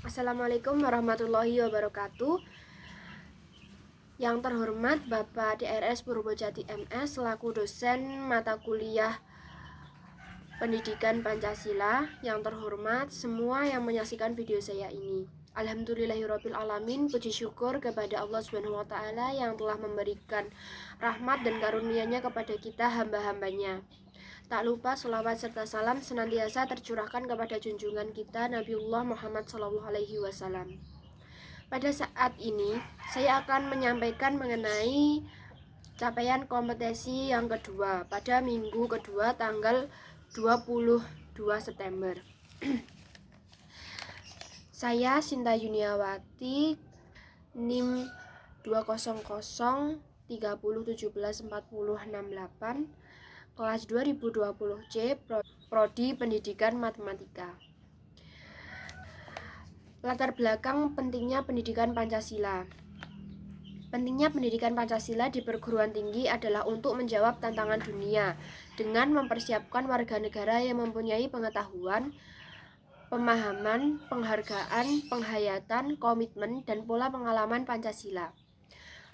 Assalamualaikum warahmatullahi wabarakatuh. Yang terhormat Bapak DRS Purbojati MS selaku dosen mata kuliah Pendidikan Pancasila. Yang terhormat semua yang menyaksikan video saya ini. Alhamdulillahirabbil alamin, puji syukur kepada Allah Subhanahu wa taala yang telah memberikan rahmat dan karunia-Nya kepada kita hamba-hambanya. Tak lupa selawat serta salam senantiasa tercurahkan kepada junjungan kita Nabiullah Muhammad SAW. Pada saat ini, saya akan menyampaikan mengenai capaian kompetensi yang kedua pada minggu kedua tanggal 22 September. Saya Sinta Yuniawati, NIM 20030174068, kelas 2020C, Prodi Pendidikan Matematika. Latar belakang pentingnya pendidikan Pancasila. Pentingnya pendidikan Pancasila di perguruan tinggi adalah untuk menjawab tantangan dunia dengan mempersiapkan warga negara yang mempunyai pengetahuan, pemahaman, penghargaan, penghayatan, komitmen, dan pola pengalaman Pancasila.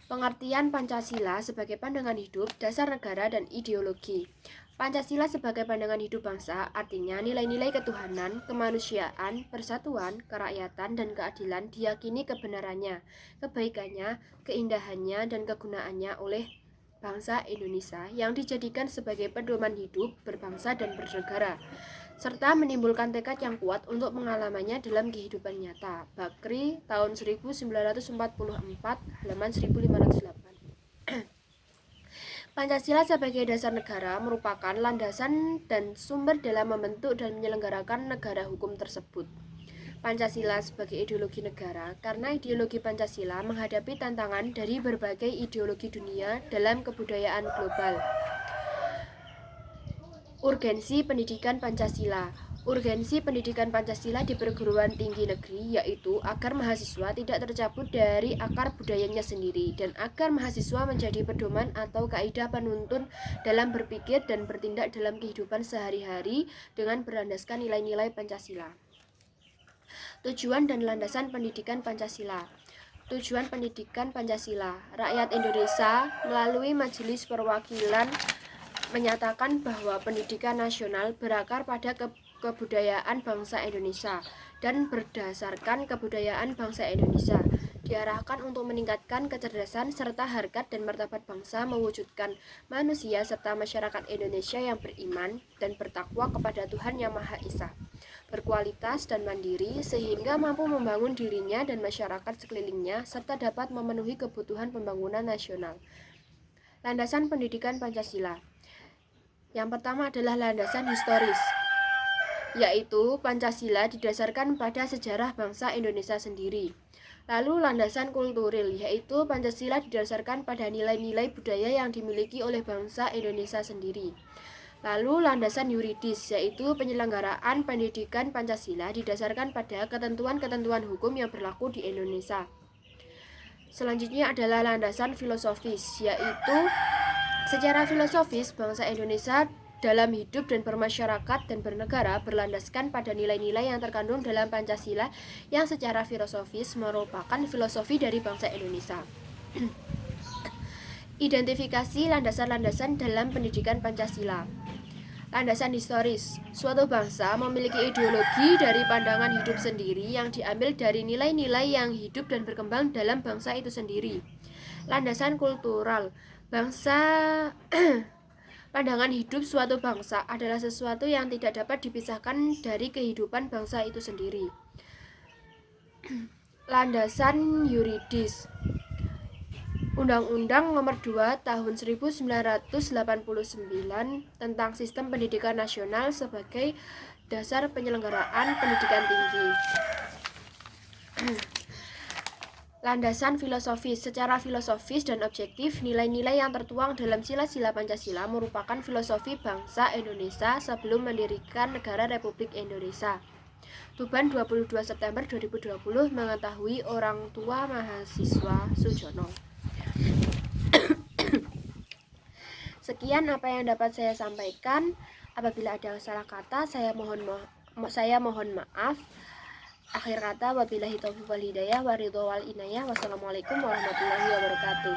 Pengertian Pancasila sebagai pandangan hidup, dasar negara, dan ideologi. Pancasila sebagai pandangan hidup bangsa artinya nilai-nilai ketuhanan, kemanusiaan, persatuan, kerakyatan, dan keadilan diyakini kebenarannya, kebaikannya, keindahannya, dan kegunaannya oleh bangsa Indonesia yang dijadikan sebagai pedoman hidup berbangsa dan bernegara, serta menimbulkan tekad yang kuat untuk pengalamannya dalam kehidupan nyata. Bakri, tahun 1944, halaman 1508. Pancasila sebagai dasar negara merupakan landasan dan sumber dalam membentuk dan menyelenggarakan negara hukum tersebut. Pancasila sebagai ideologi negara, karena ideologi Pancasila menghadapi tantangan dari berbagai ideologi dunia dalam kebudayaan global. Urgensi pendidikan Pancasila. Urgensi pendidikan Pancasila di perguruan tinggi negeri yaitu agar mahasiswa tidak tercabut dari akar budayanya sendiri dan agar mahasiswa menjadi pedoman atau kaidah penuntun dalam berpikir dan bertindak dalam kehidupan sehari-hari dengan berlandaskan nilai-nilai Pancasila. Tujuan dan landasan pendidikan Pancasila. Tujuan pendidikan Pancasila. Rakyat Indonesia melalui Majelis Perwakilan menyatakan bahwa pendidikan nasional berakar pada kebudayaan bangsa Indonesia dan berdasarkan kebudayaan bangsa Indonesia diarahkan untuk meningkatkan kecerdasan serta harkat dan martabat bangsa, mewujudkan manusia serta masyarakat Indonesia yang beriman dan bertakwa kepada Tuhan Yang Maha Esa, berkualitas dan mandiri sehingga mampu membangun dirinya dan masyarakat sekelilingnya serta dapat memenuhi kebutuhan pembangunan nasional. Landasan pendidikan Pancasila. Yang pertama adalah landasan historis, yaitu Pancasila didasarkan pada sejarah bangsa Indonesia sendiri. Lalu landasan kulturil, yaitu Pancasila didasarkan pada nilai-nilai budaya yang dimiliki oleh bangsa Indonesia sendiri. Lalu landasan yuridis, yaitu penyelenggaraan pendidikan Pancasila didasarkan pada ketentuan-ketentuan hukum yang berlaku di Indonesia. Selanjutnya adalah landasan filosofis, yaitu secara filosofis bangsa Indonesia dalam hidup dan bermasyarakat dan bernegara berlandaskan pada nilai-nilai yang terkandung dalam Pancasila yang secara filosofis merupakan filosofi dari bangsa Indonesia. Identifikasi landasan-landasan dalam pendidikan Pancasila. Landasan historis. Suatu bangsa memiliki ideologi dari pandangan hidup sendiri yang diambil dari nilai-nilai yang hidup dan berkembang dalam bangsa itu sendiri. Landasan kultural. Pandangan hidup suatu bangsa adalah sesuatu yang tidak dapat dipisahkan dari kehidupan bangsa itu sendiri. Landasan yuridis. Undang-Undang Nomor 2 Tahun 1989 tentang Sistem Pendidikan Nasional sebagai dasar penyelenggaraan pendidikan tinggi. Landasan filosofis. Secara filosofis dan objektif, nilai-nilai yang tertuang dalam sila-sila Pancasila merupakan filosofi bangsa Indonesia sebelum mendirikan negara Republik Indonesia. Tuban 22 September 2020 mengetahui orang tua mahasiswa Sujono. Sekian apa yang dapat saya sampaikan. Apabila ada salah kata, saya mohon maaf. Akhir kata, wabillahi taufiq wal hidayah, waridho wal inayah. Wassalamualaikum warahmatullahi wabarakatuh.